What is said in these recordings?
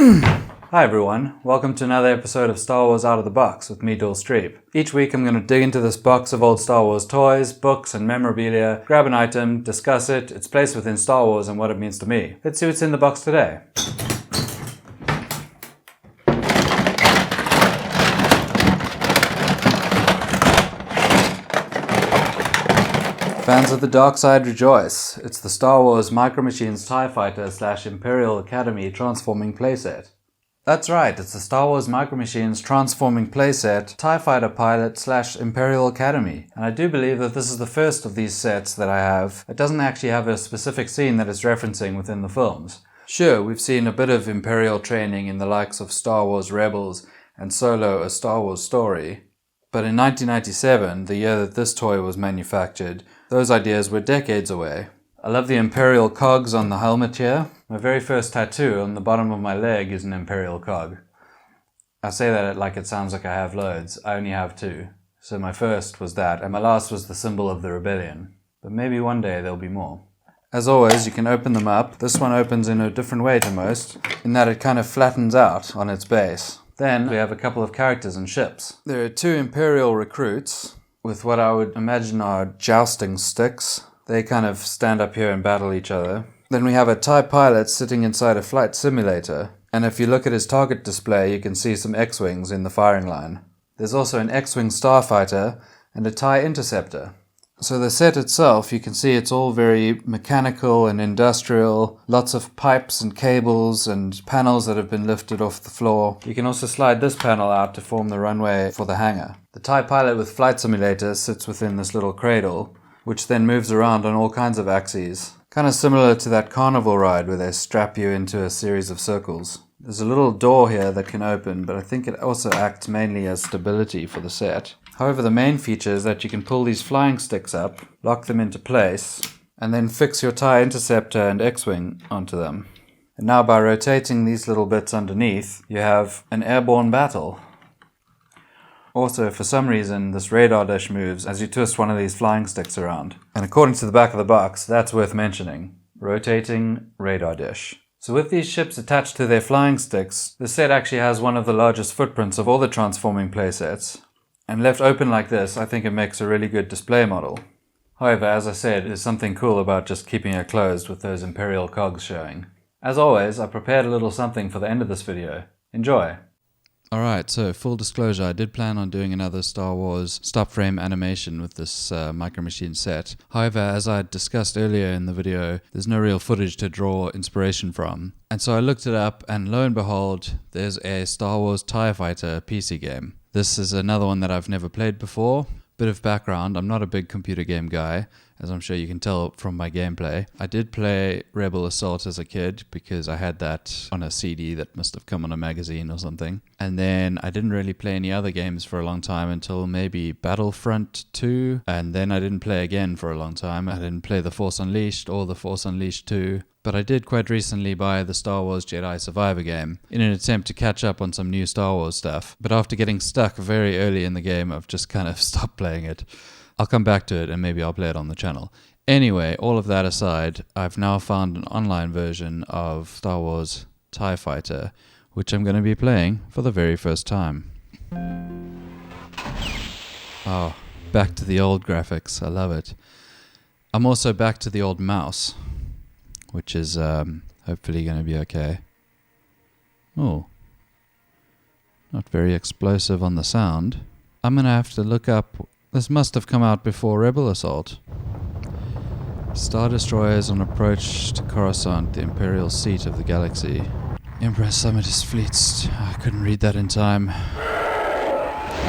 Hi everyone, welcome to another episode of Star Wars Out of the Box with me, Dul Streep. Each week I'm going to dig into this box of old Star Wars toys, books and memorabilia, grab an item, discuss it, its place within Star Wars and what it means to me. Let's see what's in the box today. Fans of the dark side rejoice. It's the Star Wars Micro Machines TIE Fighter / Imperial Academy Transforming Playset. That's right, it's the Star Wars Micro Machines Transforming Playset TIE Fighter Pilot / Imperial Academy. And I do believe that this is the first of these sets that I have. It doesn't actually have a specific scene that it's referencing within the films. Sure, we've seen a bit of Imperial training in the likes of Star Wars Rebels and Solo: A Star Wars Story. But in 1997, the year that this toy was manufactured, those ideas were decades away. I love the Imperial cogs on the helmet here. My very first tattoo on the bottom of my leg is an Imperial cog. I say that like it sounds like I have loads. I only have two. So my first was that, and my last was the symbol of the rebellion. But maybe one day there'll be more. As always, you can open them up. This one opens in a different way to most, in that it kind of flattens out on its base. Then we have a couple of characters and ships. There are two Imperial recruits with what I would imagine are jousting sticks. They kind of stand up here and battle each other. Then we have a TIE pilot sitting inside a flight simulator. And if you look at his target display, you can see some X-Wings in the firing line. There's also an X-Wing starfighter and a TIE interceptor. So the set itself, you can see it's all very mechanical and industrial. Lots of pipes and cables and panels that have been lifted off the floor. You can also slide this panel out to form the runway for the hangar. The TIE pilot with flight simulator sits within this little cradle, which then moves around on all kinds of axes. Kind of similar to that carnival ride where they strap you into a series of circles. There's a little door here that can open, but I think it also acts mainly as stability for the set. However, the main feature is that you can pull these flying sticks up, lock them into place, and then fix your TIE interceptor and X-Wing onto them. And now by rotating these little bits underneath, you have an airborne battle. Also, for some reason, this radar dish moves as you twist one of these flying sticks around. And according to the back of the box, that's worth mentioning. Rotating radar dish. So with these ships attached to their flying sticks, the set actually has one of the largest footprints of all the transforming playsets. And left open like this, I think it makes a really good display model. However, as I said, there's something cool about just keeping it closed with those Imperial cogs showing. As always, I prepared a little something for the end of this video. Enjoy! Alright, so full disclosure, I did plan on doing another Star Wars stop frame animation with this Micro Machine set. However, as I discussed earlier in the video, there's no real footage to draw inspiration from. And so I looked it up, and lo and behold, there's a Star Wars TIE Fighter PC game. This is another one that I've never played before. Bit of background, I'm not a big computer game guy, as I'm sure you can tell from my gameplay. I did play Rebel Assault as a kid because I had that on a CD that must have come on a magazine or something. And then I didn't really play any other games for a long time until maybe Battlefront 2. And then I didn't play again for a long time. I didn't play The Force Unleashed or The Force Unleashed 2. But I did quite recently buy the Star Wars Jedi Survivor game in an attempt to catch up on some new Star Wars stuff. But after getting stuck very early in the game, I've just kind of stopped playing it. I'll come back to it and maybe I'll play it on the channel. Anyway, all of that aside, I've now found an online version of Star Wars TIE Fighter, which I'm going to be playing for the very first time. Oh, back to the old graphics. I love it. I'm also back to the old mouse, which is hopefully going to be okay. Oh, not very explosive on the sound. I'm going to have to look up. This must have come out before Rebel Assault. Star Destroyers on approach to Coruscant, the Imperial seat of the galaxy. Emperor summoned his fleets. I couldn't read that in time.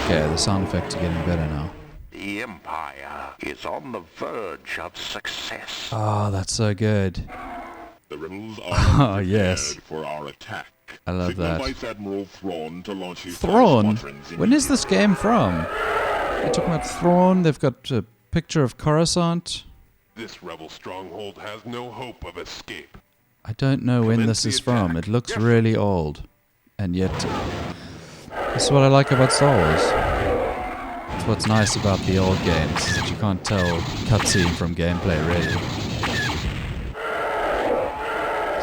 Okay, the sound effects are getting better now. The Empire is on the verge of success. Oh, that's so good. The rebels are yes. for our attack. I love Signal that. Vice Admiral Thrawn to launch his Thrawn? squadrons in When is this game from? They're talking about Thrawn, they've got a picture of Coruscant. This rebel stronghold has no hope of escape. I don't know when this is from. It looks really old. And yet, this is what I like about Star Wars. It's what's nice about the old games, is that you can't tell cutscene from gameplay, really.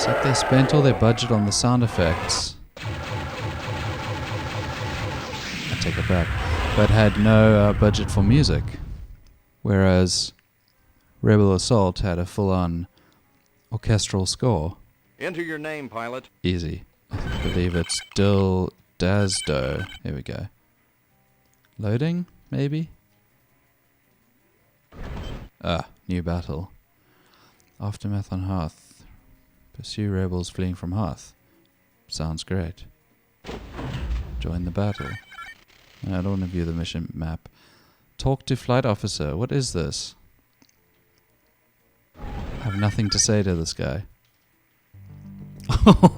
It's like they spent all their budget on the sound effects, it back, but had no budget for music. Whereas Rebel Assault had a full-on orchestral score. Enter your name, pilot. Easy. I believe it's Dil Dazdo. Here we go. Loading, maybe? Ah, new battle. Aftermath on Hearth. Pursue rebels fleeing from Hearth. Sounds great. Join the battle. No, I don't want to view the mission map. Talk to flight officer. What is this? I have nothing to say to this guy.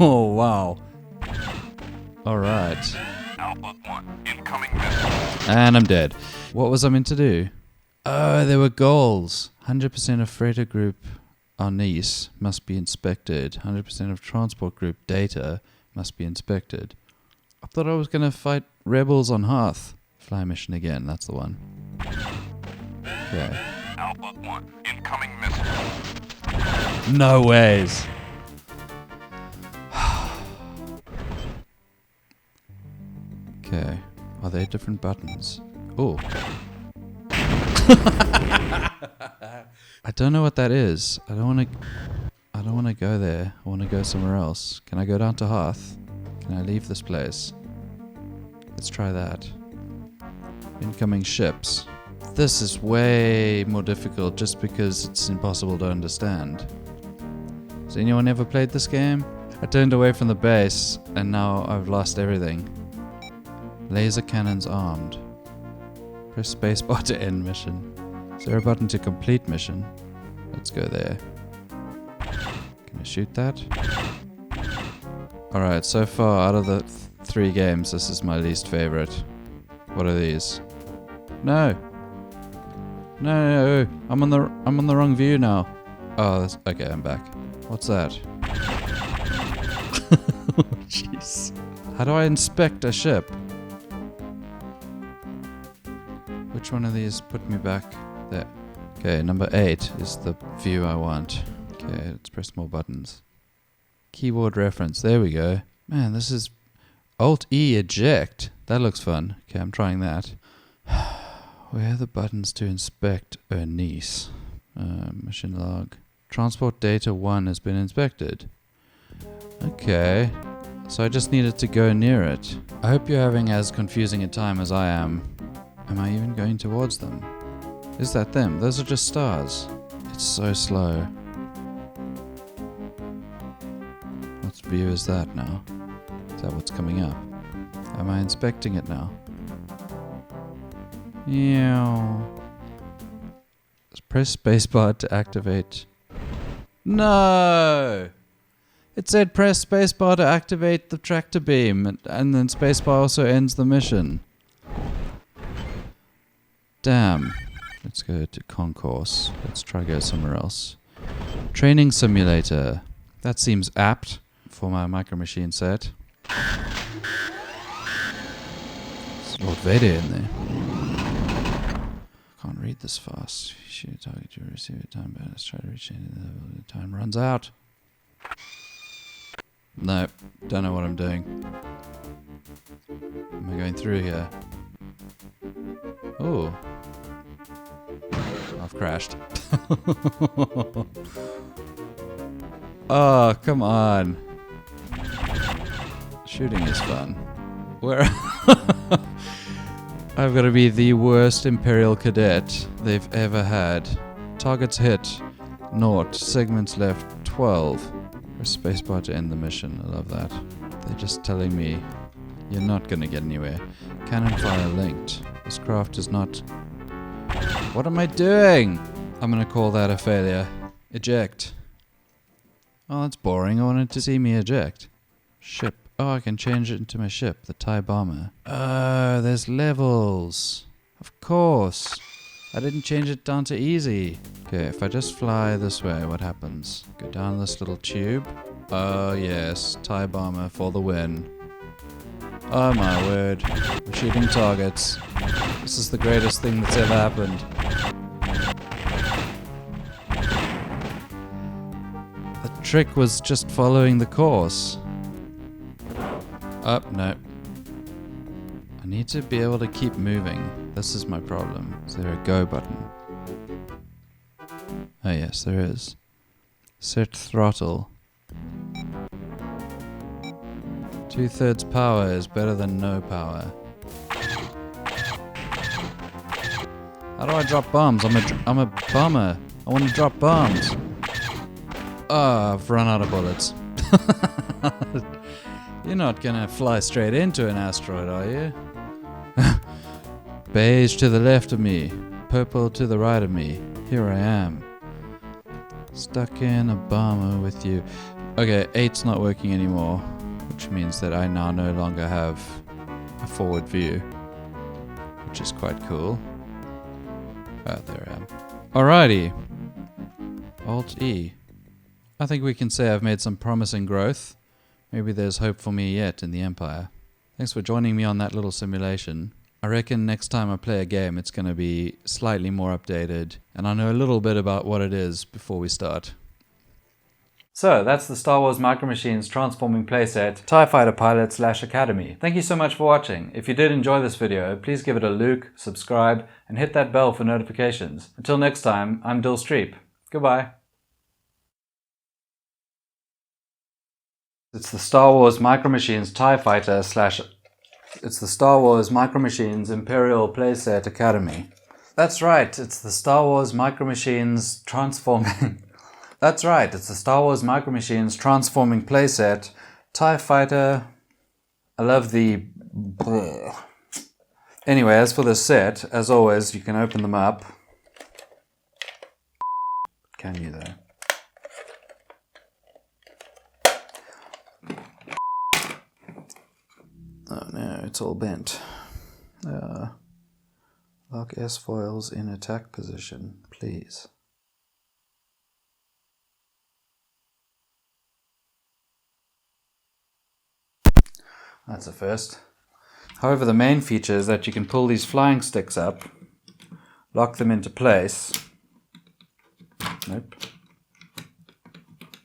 Oh, wow. Alright. Outlook 1, incoming missile. And I'm dead. What was I meant to do? Oh, there were goals. 100% of freighter group Arnis must be inspected. 100% of transport group data must be inspected. I thought I was going to fight rebels on Hearth. Fly mission again, that's the one. Okay. Outlook 1, incoming missile. No ways. Okay. Are there different buttons? Oh. I don't know what that is. I don't want to go there. I want to go somewhere else. Can I go down to Hearth? Can I leave this place? Let's try that. Incoming ships. This is way more difficult just because it's impossible to understand. Has anyone ever played this game? I turned away from the base and now I've lost everything. Laser cannons armed. Press spacebar to end mission. Is there a button to complete mission? Let's go there. Can I shoot that? Alright, so far out of the 3 games, this is my least favorite. What are these? No! No! I'm on the wrong view now. Oh, okay, I'm back. What's that? Jeez. How do I inspect a ship? Which one of these put me back there? Okay, number 8 is the view I want. Okay, let's press more buttons. Keyboard reference, there we go. Man, this is Alt-E eject. That looks fun. Okay, I'm trying that. Where are the buttons to inspect Nice? Mission log. Transport data 1 has been inspected. Okay, so I just needed to go near it. I hope you're having as confusing a time as I am. Am I even going towards them? Is that them? Those are just stars. It's so slow. What view is that now? Is that what's coming up? Am I inspecting it now? Yeah. Press spacebar to activate. No! It said press spacebar to activate the tractor beam, and then spacebar also ends the mission. Damn. Let's go to concourse. Let's try go somewhere else. Training simulator. That seems apt for my micro machine set. There's Lord Vader in there. Can't read this fast. Shoot a target, you receive a time, but let's try to reach the end of the level. The time runs out. No, don't know what I'm doing. Am I going through here? Oh. I've crashed. Oh, come on. Shooting is fun. Where? I've got to be the worst Imperial cadet they've ever had. Targets hit. 0. Segments left. 12. Press spacebar to end the mission. I love that. They're just telling me you're not going to get anywhere. Cannon fire linked. This craft is not... What am I doing? I'm going to call that a failure. Eject. Oh, that's boring. I wanted to see me eject. Ship. Oh, I can change it into my ship, the TIE bomber. Oh, there's levels. Of course. I didn't change it down to easy. Okay, if I just fly this way, what happens? Go down this little tube. Oh, yes. TIE bomber for the win. Oh, my word. We're shooting targets. This is the greatest thing that's ever happened. The trick was just following the course. Oh, no. I need to be able to keep moving. This is my problem. Is there a go button? Oh yes, there is. Set throttle. 2/3 power is better than no power. How do I drop bombs? I'm a bomber. I want to drop bombs. Oh, I've run out of bullets. You're not gonna fly straight into an asteroid, are you? Beige to the left of me, purple to the right of me. Here I am. Stuck in a bomber with you. Okay, 8's not working anymore, which means that I now no longer have a forward view, which is quite cool. Oh, there I am. Alrighty. Alt-E. I think we can say I've made some promising growth. Maybe there's hope for me yet in the Empire. Thanks for joining me on that little simulation. I reckon next time I play a game it's going to be slightly more updated, and I know a little bit about what it is before we start. So that's the Star Wars Micro Machines Transforming Playset TIE Fighter Pilot / Academy. Thank you so much for watching. If you did enjoy this video, please give it a like, subscribe, and hit that bell for notifications. Until next time, I'm Dill Streep. Goodbye. It's the Star Wars Micro Machines TIE Fighter / It's the Star Wars Micro Machines Imperial Playset Academy. That's right, it's the Star Wars Micro Machines Transforming... That's right, it's the Star Wars Micro Machines Transforming Playset TIE Fighter... I love the... Anyway, as for this set, as always, you can open them up. Can you though? Oh no, it's all bent. Lock S foils in attack position, please. That's a first. However, the main feature is that you can pull these flying sticks up, lock them into place. Nope.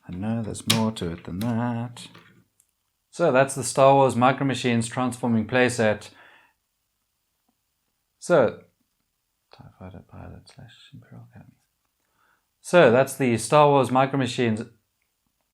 I know there's more to it than that. So that's the Star Wars Micro Machines Transforming Playset. So, TIE Fighter Pilot / Imperial Academy. So that's the Star Wars Micro Machines